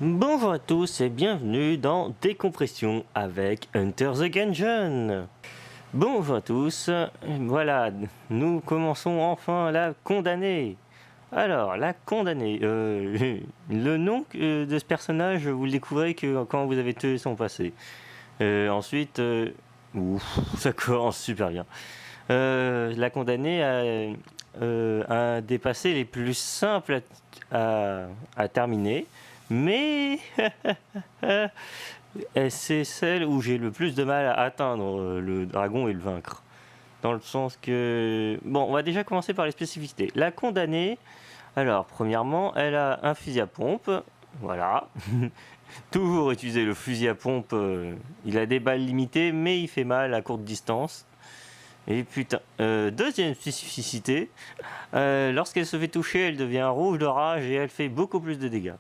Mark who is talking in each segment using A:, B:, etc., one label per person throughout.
A: Bonjour à tous et bienvenue dans Décompression avec Hunter the Gungeon. Bonjour à tous, voilà, nous commençons enfin la condamnée. Alors, la condamnée, le nom de ce personnage, vous le découvrez que quand vous avez tué son passé. Ensuite, ouf, ça commence super bien. La condamnée a des passés les plus simples à terminer. Mais c'est celle où j'ai le plus de mal à atteindre le dragon et le vaincre. Dans le sens que... Bon, on va déjà commencer par les spécificités. La condamnée, alors, premièrement, elle a un fusil à pompe. Voilà. Toujours utiliser le fusil à pompe. Il a des balles limitées, mais il fait mal à courte distance. Et putain, deuxième spécificité, lorsqu'elle se fait toucher, elle devient rouge de rage et elle fait beaucoup plus de dégâts.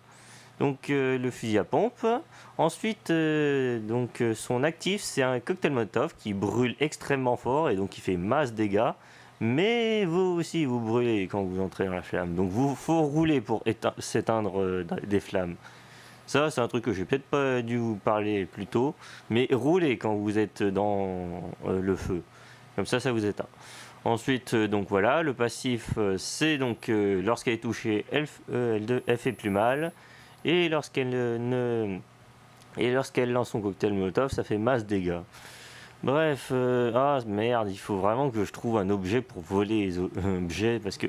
A: Donc le fusil à pompe. Ensuite, son actif, c'est un cocktail Molotov qui brûle extrêmement fort et donc qui fait masse dégâts. Mais vous aussi, vous brûlez quand vous entrez dans la flamme. Donc il faut rouler pour s'éteindre des flammes. Ça, c'est un truc que j'ai peut-être pas dû vous parler plus tôt. Mais roulez quand vous êtes dans le feu. Comme ça vous éteint. Ensuite, donc voilà, le passif, c'est donc lorsqu'elle est touchée, elle fait plus mal. Et lorsqu'elle lance son cocktail Molotov, ça fait masse dégâts. Bref, ah merde, il faut vraiment que je trouve un objet pour voler les objets, parce que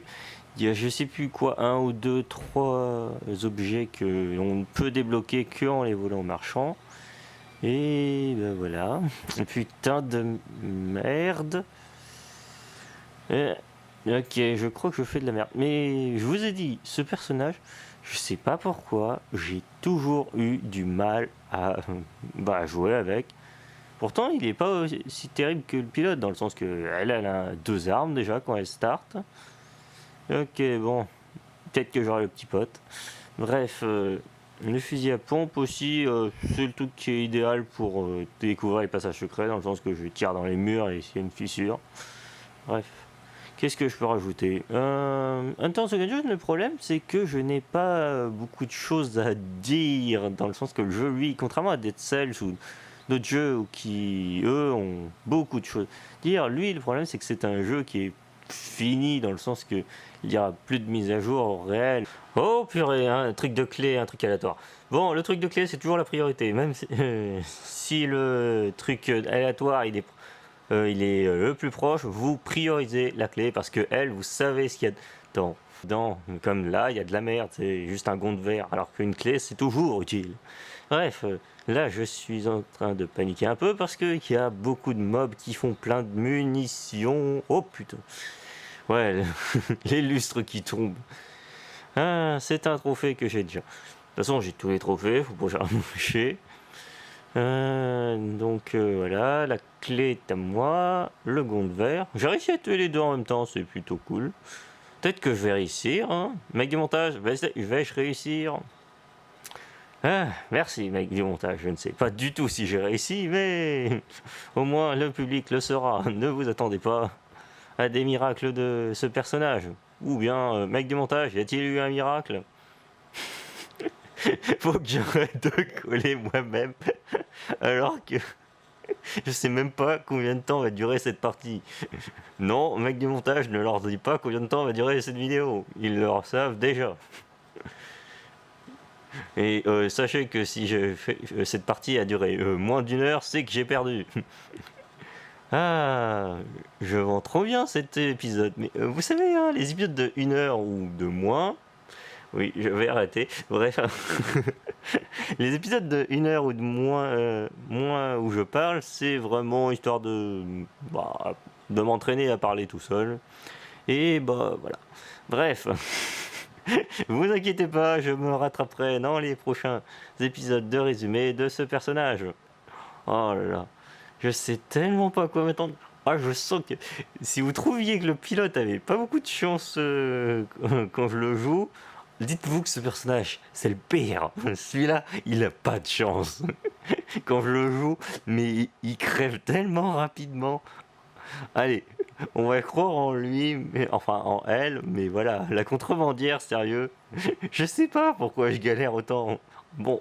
A: il y a je sais plus quoi, un ou deux, trois objets que l'on peut débloquer que en les volant en marchant. Et ben voilà, putain de merde. Ok, je crois que je fais de la merde. Mais je vous ai dit, ce personnage, je sais pas pourquoi, j'ai toujours eu du mal à jouer avec. Pourtant, il est pas aussi terrible que le pilote, dans le sens que elle a deux armes déjà quand elle start. Ok, bon, peut-être que j'aurai le petit pote. Bref, le fusil à pompe aussi, c'est le truc qui est idéal pour découvrir les passages secrets, dans le sens que je tire dans les murs et s'il y a une fissure. Bref. Qu'est-ce que je peux rajouter Hunter the Gungeon, le problème, c'est que je n'ai pas beaucoup de choses à dire, dans le sens que le jeu, lui, contrairement à Dead Cells ou d'autres jeux qui, eux, ont beaucoup de choses à dire, lui, le problème, c'est que c'est un jeu qui est fini, dans le sens que il n'y aura plus de mise à jour réelle. Oh purée, hein, un truc de clé, un truc aléatoire. Bon, le truc de clé, c'est toujours la priorité, même si le truc aléatoire, il est le plus proche, vous priorisez la clé parce que elle, vous savez ce qu'il y a dedans. Comme là, il y a de la merde, c'est juste un gond de verre, alors qu'une clé, c'est toujours utile. Bref, là, je suis en train de paniquer un peu parce qu'il y a beaucoup de mobs qui font plein de munitions. Oh putain. Ouais, les lustres qui tombent. Ah, c'est un trophée que j'ai déjà. De toute façon, j'ai tous les trophées, faut pas que j'en voilà, la clé est à moi, le gond de verre. J'ai réussi à tuer les deux en même temps, c'est plutôt cool. Peut-être que je vais réussir, hein. Mec du montage, vais-je réussir? Ah, merci mec du montage, je ne sais pas du tout si j'ai réussi, mais au moins le public le saura. Ne vous attendez pas à des miracles de ce personnage. Ou bien, mec du montage, y a-t-il eu un miracle? Faut que j'arrête de coller moi-même alors que je sais même pas combien de temps va durer cette partie. Non, mec du montage, ne leur dis pas combien de temps va durer cette vidéo. Ils le savent déjà. Et sachez que si cette partie a duré moins d'une heure, c'est que j'ai perdu. Ah, je vends trop bien cet épisode. Mais vous savez, hein, les épisodes de 1 heure ou de moins... Oui, je vais arrêter. Bref, les épisodes de 1 heure ou de moins où je parle, c'est vraiment histoire de m'entraîner à parler tout seul. Et voilà. Bref, vous inquiétez pas, je me rattraperai dans les prochains épisodes de résumé de ce personnage. Oh là là, je sais tellement pas à quoi m'attendre. Ah, je sens que si vous trouviez que le pilote avait pas beaucoup de chance quand je le joue, dites-vous que ce personnage, c'est le pire. Celui-là, il a pas de chance. Quand je le joue, mais il crève tellement rapidement. Allez, on va croire en lui, enfin en elle, mais voilà, la contrebandière, sérieux. Je sais pas pourquoi je galère autant Bon,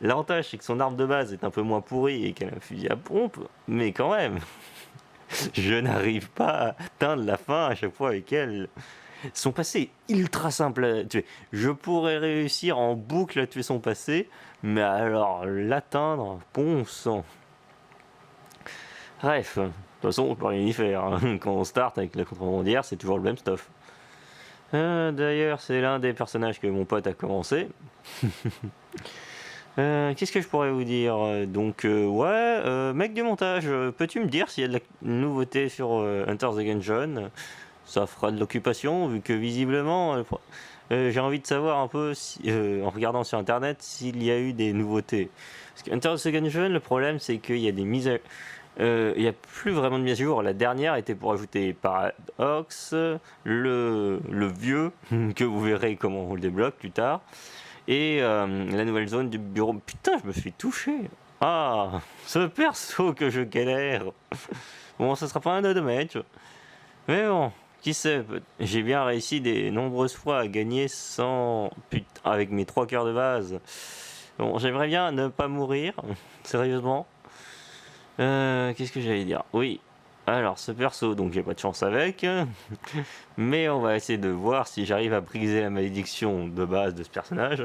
A: l'avantage c'est que son arme de base est un peu moins pourrie et qu'elle a un fusil à pompe, mais quand même, je n'arrive pas à atteindre la fin à chaque fois avec elle. Son passé est ultra simple à tuer. Je pourrais réussir en boucle à tuer son passé, mais alors l'atteindre, bon sang. Bref, de toute façon, on peut rien y faire. Hein. Quand on start avec la contrebandière, c'est toujours le même stuff. D'ailleurs, c'est l'un des personnages que mon pote a commencé. Qu'est-ce que je pourrais vous dire? Donc, mec du montage, peux-tu me dire s'il y a de la nouveauté sur Enter the Gungeon? Ça fera de l'occupation, vu que visiblement, j'ai envie de savoir un peu, en regardant sur internet, s'il y a eu des nouveautés. Parce que Enter the Gungeon, le problème, c'est qu'il y a des mises à... il n'y a plus vraiment de mise à jour. La dernière était pour ajouter Paradox, le vieux, que vous verrez comment on le débloque plus tard, et la nouvelle zone du bureau. Putain, je me suis touché. Ah, ce perso que je galère. Bon, ça sera pas un damage. Mais bon, qui sait, j'ai bien réussi des nombreuses fois à gagner sans... Putain, avec mes 3 cœurs de base. Bon, j'aimerais bien ne pas mourir, sérieusement. Qu'est-ce que j'allais dire? Oui, alors ce perso, donc j'ai pas de chance avec, mais on va essayer de voir si j'arrive à briser la malédiction de base de ce personnage.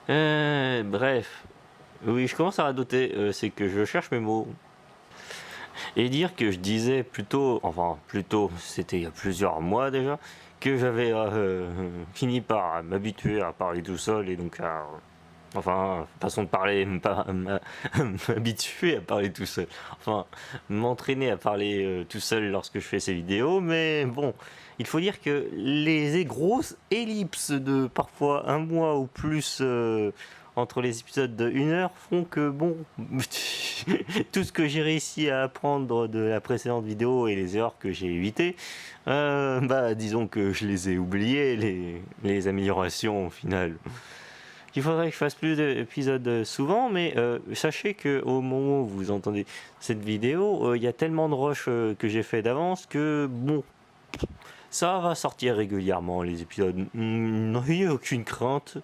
A: Bref, oui, je commence à radoter, c'est que je cherche mes mots. Et dire que je disais plutôt, c'était il y a plusieurs mois déjà, que j'avais fini par m'habituer à parler tout seul et donc à... Enfin, façon de parler, m'habituer à parler tout seul. Enfin, m'entraîner à parler tout seul lorsque je fais ces vidéos. Mais bon, il faut dire que les grosses ellipses de parfois un mois ou plus entre les épisodes de 1 heure font que, bon, tout ce que j'ai réussi à apprendre de la précédente vidéo et les erreurs que j'ai évitées, disons que je les ai oubliées, les améliorations au final. Il faudrait que je fasse plus d'épisodes souvent, mais sachez qu'au moment où vous entendez cette vidéo, il y a tellement de rushs que j'ai fait d'avance que bon, ça va sortir régulièrement les épisodes. N'ayez aucune crainte.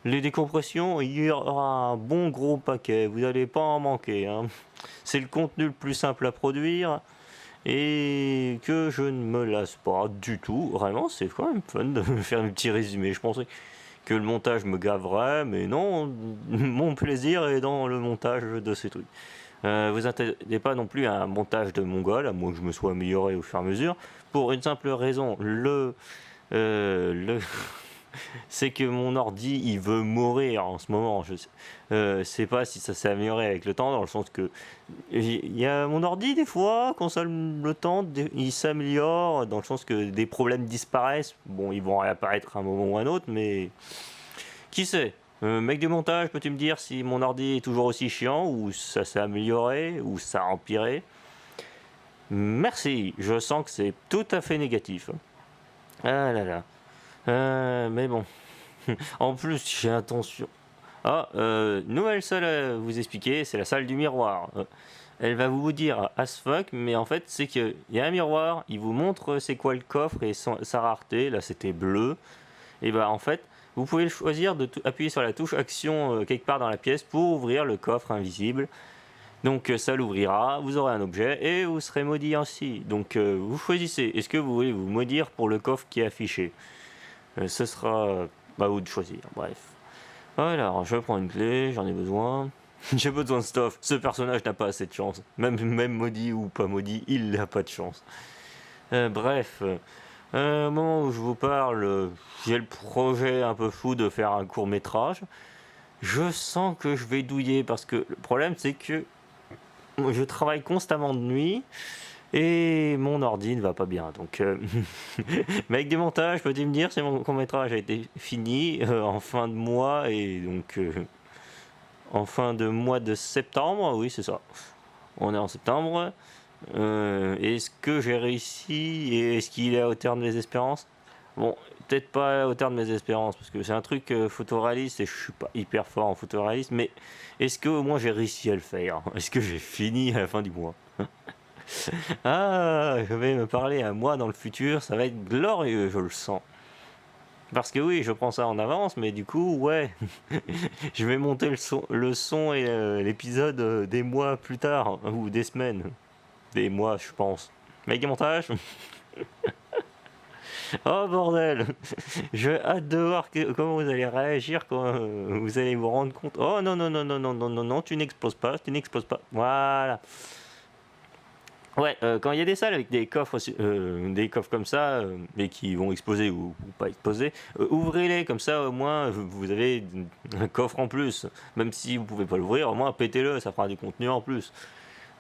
A: Les décompressions, il y aura un bon gros paquet, vous n'allez pas en manquer. Hein. C'est le contenu le plus simple à produire et que je ne me lasse pas du tout. Vraiment, c'est quand même fun de faire un petit résumé. Je pensais que le montage me gaverait, mais non, mon plaisir est dans le montage de ces trucs. Vous attendez pas non plus à un montage de mongol, à moins que je me sois amélioré au fur et à mesure, pour une simple raison, c'est que mon ordi il veut mourir en ce moment. Je sais pas si ça s'est amélioré avec le temps, dans le sens que il y a mon ordi des fois, quand ça le temps, il s'améliore, dans le sens que des problèmes disparaissent. Bon, ils vont réapparaître à un moment ou à un autre, mais qui sait? Mec du montage, peux-tu me dire si mon ordi est toujours aussi chiant, ou ça s'est amélioré, ou ça a empiré? Merci, je sens que c'est tout à fait négatif. Ah là là. Mais bon. En plus, j'ai intention. Ah, nouvelle salle à vous expliquer, c'est la salle du miroir. Elle va vous dire as fuck, mais en fait, c'est qu'il y a un miroir, il vous montre c'est quoi le coffre et sa rareté. Là, c'était bleu. Et bah, en fait, vous pouvez choisir appuyer sur la touche action quelque part dans la pièce pour ouvrir le coffre invisible. Donc ça l'ouvrira, vous aurez un objet et vous serez maudit ainsi. Donc vous choisissez, est-ce que vous voulez vous maudire pour le coffre qui est affiché? Ce sera à vous de choisir, bref. Voilà, alors je prends une clé, j'en ai besoin. J'ai besoin de stuff, ce personnage n'a pas assez de chance. Même maudit ou pas maudit, il n'a pas de chance. Bref, au moment où je vous parle, j'ai le projet un peu fou de faire un court métrage. Je sens que je vais douiller parce que le problème c'est que je travaille constamment de nuit et mon ordi ne va pas bien. Donc, mec du montage, peux-tu me dire si mon court-métrage a été fini en fin de mois et donc en fin de mois de septembre? Oui, c'est ça. On est en septembre. Est-ce que j'ai réussi et est-ce qu'il est à hauteur de mes espérances? Bon, peut-être pas à la hauteur de mes espérances parce que c'est un truc photoréaliste et je suis pas hyper fort en photoréalisme, mais est-ce que au moins j'ai réussi à le faire? Est-ce que j'ai fini à la fin du mois? Ah, je vais me parler à moi dans le futur, ça va être glorieux, je le sens. Parce que oui, je prends ça en avance, mais du coup, ouais, je vais monter le son et l'épisode des mois plus tard, ou des semaines. Des mois, je pense. Mec, montage. Oh bordel. J'ai hâte de voir comment vous allez réagir quand vous allez vous rendre compte. Oh non, non, non, non, non, non, non, non, tu n'exploses pas, tu n'exploses pas. Voilà. Ouais, quand il y a des salles avec des coffres comme ça, mais qui vont exploser ou pas exploser, ouvrez-les comme ça, au moins vous avez un coffre en plus. Même si vous pouvez pas l'ouvrir, au moins pétez-le, ça fera du contenu en plus.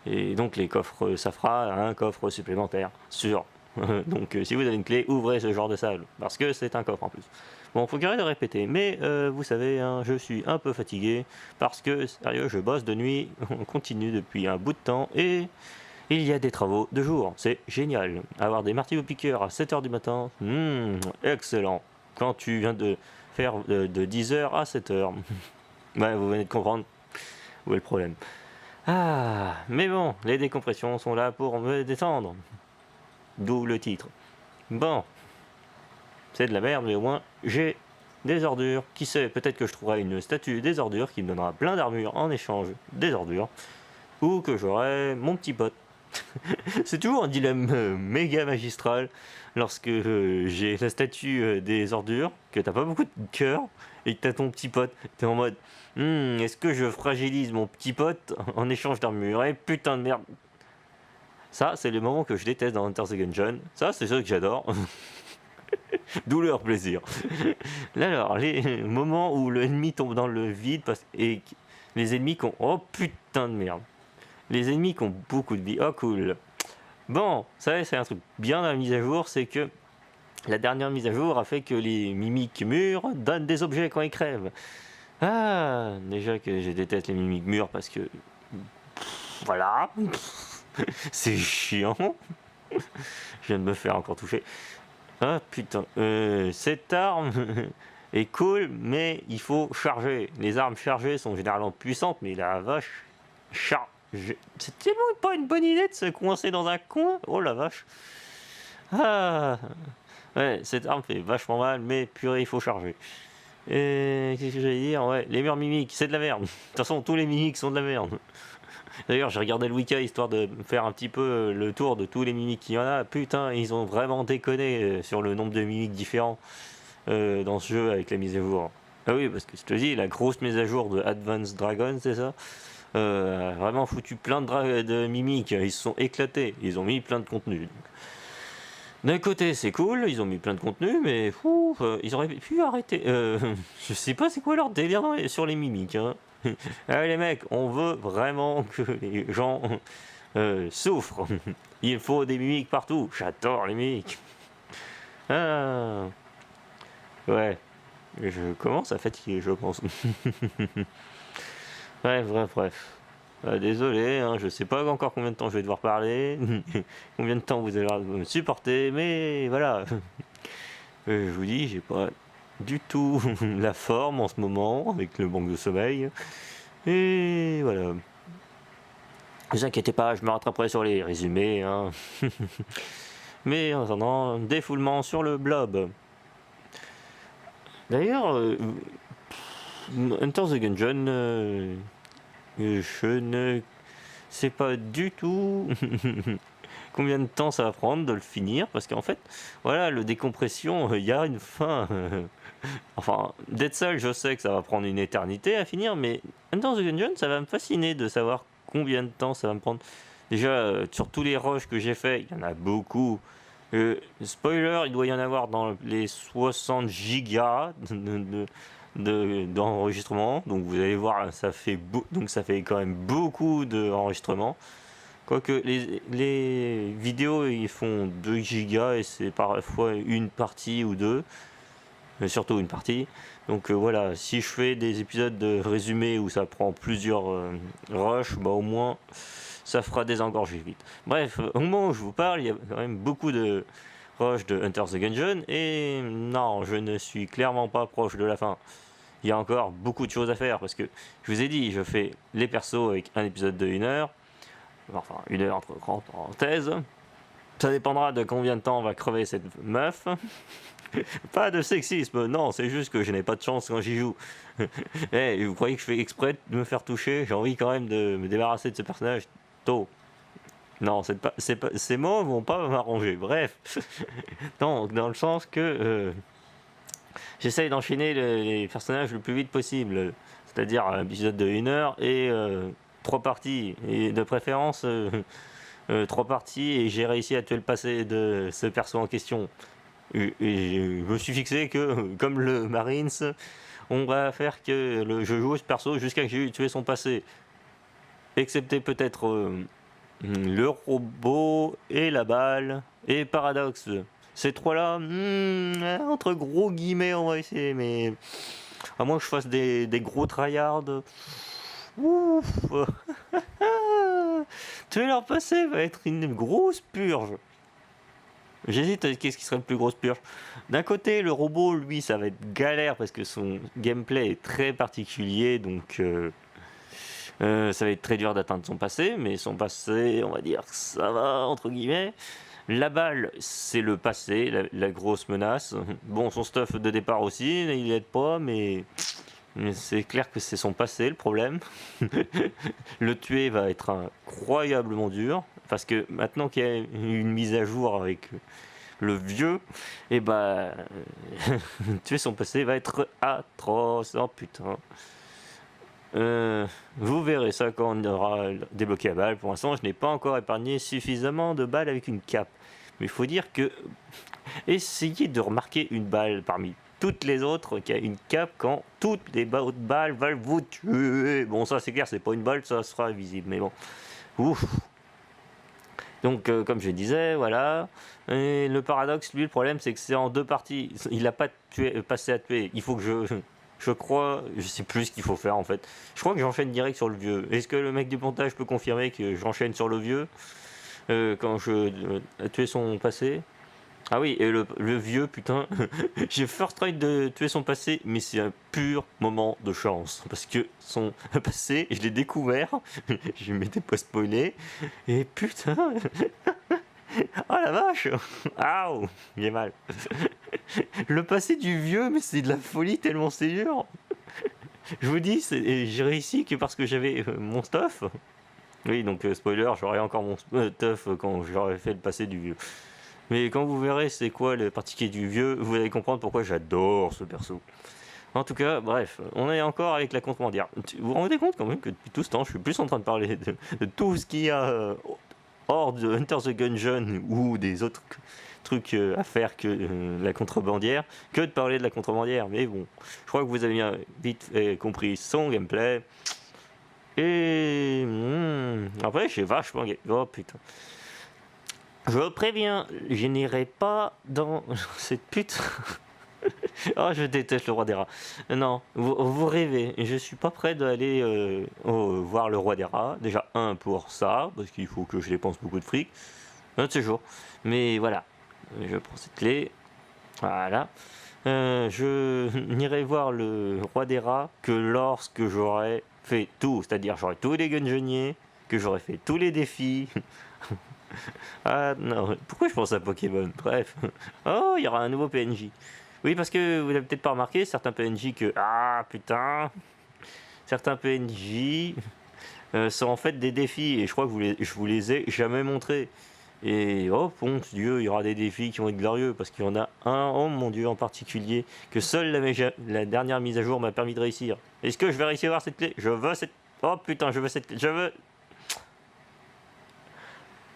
A: Et donc les coffres, ça fera un coffre supplémentaire, sûr. Donc si vous avez une clé, ouvrez ce genre de salle, parce que c'est un coffre en plus. Bon, faut carrer de répéter, mais vous savez, hein, je suis un peu fatigué, parce que, sérieux, je bosse de nuit, on continue depuis un bout de temps, et il y a des travaux de jour, c'est génial. Avoir des marteaux-piqueurs à 7h du matin, excellent. Quand tu viens de faire de 10h à 7h. Ouais, vous venez de comprendre où est le problème. Ah, mais bon, les décompressions sont là pour me détendre. D'où le titre. Bon, c'est de la merde, mais au moins j'ai des ordures. Qui sait, peut-être que je trouverai une statue des ordures qui me donnera plein d'armure en échange des ordures. Ou que j'aurai mon petit pote. C'est toujours un dilemme méga magistral lorsque j'ai la statue des ordures, que t'as pas beaucoup de cœur, et que t'as ton petit pote. T'es en mode, est-ce que je fragilise mon petit pote en échange d'armure? Et putain de merde. Ça, c'est les moments que je déteste dans Enter the Gungeon. Ça, c'est ceux que j'adore. Douleur, plaisir. Là, alors, les moments où l'ennemi tombe dans le vide et les ennemis qui ont... Oh putain de merde. Les ennemis qui ont beaucoup de vie. Oh cool. Bon, ça c'est un truc bien dans la mise à jour, c'est que la dernière mise à jour a fait que les mimiques mûrs donnent des objets quand ils crèvent. Ah, déjà que je déteste les mimiques mûrs parce que... Voilà. C'est chiant. Je viens de me faire encore toucher. Ah putain, cette arme est cool, mais il faut charger. Les armes chargées sont généralement puissantes, mais la vache, c'est tellement pas une bonne idée de se coincer dans un coin. Oh la vache. Ah, ouais, cette arme fait vachement mal, mais purée, il faut charger. Et qu'est-ce que j'allais dire? Ouais, les murs mimiques, c'est de la merde. De toute façon, tous les mimiques sont de la merde. D'ailleurs, j'ai regardé le Wiki histoire de faire un petit peu le tour de tous les mimiques qu'il y en a. Putain, ils ont vraiment déconné sur le nombre de mimiques différents dans ce jeu avec la mise à jour. Ah oui, parce que je te dis, la grosse mise à jour de Advanced Dragon, c'est ça, a vraiment foutu plein de mimiques. Ils se sont éclatés. Ils ont mis plein de contenu. D'un côté, c'est cool, ils ont mis plein de contenu, mais ils auraient pu arrêter. Je sais pas c'est quoi leur délire sur les mimiques. Hein. Ah, les mecs, on veut vraiment que les gens souffrent. Il faut des mimiques partout. J'adore les mimiques. Ah. Ouais. Je commence à fatiguer, je pense. Bref. Désolé, hein, je sais pas encore combien de temps je vais devoir parler, combien de temps vous allez me supporter, mais voilà. Je vous dis, j'ai pas du tout la forme en ce moment, avec le manque de sommeil. Et voilà. Ne vous inquiétez pas, je me rattraperai sur les résumés. Hein. Mais en attendant, défoulement sur le blob. D'ailleurs, Enter the Gungeon, je ne sais pas du tout combien de temps ça va prendre de le finir, parce qu'en fait, voilà, le décompression, il y a une fin. Enfin, Dead Cell, je sais que ça va prendre une éternité à finir, mais Enter the Gungeon, ça va me fasciner de savoir combien de temps ça va me prendre. Déjà, sur tous les rushs que j'ai fait, il y en a beaucoup. Spoiler, il doit y en avoir dans les 60 gigas d'enregistrement. Donc vous allez voir, ça fait quand même beaucoup d'enregistrements. Quoique les vidéos ils font 2 gigas et c'est parfois une partie ou deux, mais surtout une partie. Donc voilà, si je fais des épisodes de résumé où ça prend plusieurs rushs, bah au moins ça fera désengorger vite. Bref, au moment où je vous parle, il y a quand même beaucoup de rushs de Enter the Gungeon et non, je ne suis clairement pas proche de la fin. Il y a encore beaucoup de choses à faire parce que je vous ai dit, je fais les persos avec un épisode de 1 heure, enfin 1 heure entre grandes parenthèses. Ça dépendra de combien de temps va crever cette meuf. Pas de sexisme, non, c'est juste que je n'ai pas de chance quand j'y joue. Eh, vous croyez que je fais exprès de me faire toucher? J'ai envie quand même de me débarrasser de ce personnage tôt. Non, ces mots vont pas m'arranger. Bref, non, dans le sens que j'essaye d'enchaîner les personnages le plus vite possible. C'est-à-dire un épisode de 1 heure et 3 parties. Et de préférence 3 parties et j'ai réussi à tuer le passé de ce perso en question. Et je me suis fixé que, comme le Marines, on va faire que je joue ce perso jusqu'à ce que j'ai tué son passé. Excepté peut-être le robot et la balle et Paradox. Ces trois-là, entre gros guillemets, on va essayer, mais à moins que je fasse des gros tryhards. Ouf. Tuer leur passé va être une grosse purge. J'hésite à qu'est-ce qui serait le plus grosse purge. D'un côté, le robot, lui, ça va être galère parce que son gameplay est très particulier, donc ça va être très dur d'atteindre son passé, mais son passé, on va dire que ça va, entre guillemets. La balle, c'est le passé, la grosse menace. Bon, son stuff de départ aussi, il aide pas, mais c'est clair que c'est son passé le problème. Le tuer va être incroyablement dur, parce que maintenant qu'il y a une mise à jour avec le vieux, et bah tuer son passé va être atroce. Oh putain. Vous verrez ça quand on aura débloqué la balle. Pour l'instant, je n'ai pas encore épargné suffisamment de balles avec une cape. Mais il faut dire que essayez de remarquer une balle parmi toutes les autres qui a une cape quand toutes les autres balles veulent vous tuer. Bon, ça c'est clair, c'est pas une balle, ça sera visible, mais bon. Ouf. Donc, comme je disais, voilà. Et le paradoxe, lui, le problème, c'est que c'est en 2 parties. Il n'a pas passé à tuer. Il faut que je crois, je sais plus ce qu'il faut faire en fait. Je crois que j'enchaîne direct sur le vieux. Est-ce que le mec du montage peut confirmer que j'enchaîne sur le vieux quand je tuer son passé? Ah oui, et le vieux, putain, j'ai first try de tuer son passé, mais c'est un pur moment de chance. Parce que son passé, je l'ai découvert, je m'étais pas spoilé, et putain, oh la vache, aouh, j'ai mal. Le passé du vieux, mais c'est de la folie tellement c'est dur. Je vous dis, j'ai réussi que parce que j'avais mon stuff. Oui, donc spoiler, j'aurai encore mon stuff quand j'aurai fait le passé du vieux. Mais quand vous verrez c'est quoi le particulier du vieux, vous allez comprendre pourquoi j'adore ce perso. En tout cas, bref, on est encore avec la contrebandière. Vous vous rendez compte quand même que depuis tout ce temps, je suis plus en train de parler de tout ce qu'il y a hors de Enter the Gungeon ou des autres trucs à faire que la contrebandière, que de parler de la contrebandière. Mais bon, je crois que vous avez bien vite compris son gameplay. Et après, j'ai vachement... Oh putain. Je préviens, je n'irai pas dans cette pute. Oh, je déteste le roi des rats. Non, vous rêvez. Je suis pas prêt d'aller voir le roi des rats. Déjà, pour ça, parce qu'il faut que je dépense beaucoup de fric. Un de ces jours. Mais voilà, je prends cette clé. Voilà. Je n'irai voir le roi des rats que lorsque j'aurai fait tout. C'est-à-dire, j'aurai tous les gungeoniers, que j'aurai fait tous les défis. Ah non, pourquoi je pense à Pokémon? Bref. Oh, il y aura un nouveau PNJ. Oui, parce que vous n'avez peut-être pas remarqué, certains PNJ que... Ah, putain. Certains PNJ sont en fait des défis, et je crois que je vous les ai jamais montrés. Et oh, bon Dieu, il y aura des défis qui vont être glorieux, parce qu'il y en a un, oh mon Dieu, en particulier, que seule la dernière mise à jour m'a permis de réussir. Est-ce que je vais réussir à avoir cette clé? Je veux cette... Oh putain, je veux cette clé. Je veux...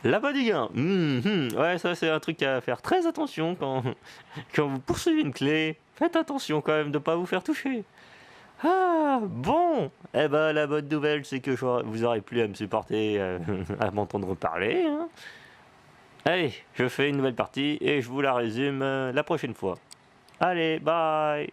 A: La bodyguard, ouais, ça c'est un truc à faire très attention quand vous poursuivez une clé. Faites attention quand même de ne pas vous faire toucher. Ah, bon. Eh ben, la bonne nouvelle, c'est que vous aurez plus à me supporter, à m'entendre parler. Hein. Allez, je fais une nouvelle partie et je vous la résume la prochaine fois. Allez, bye.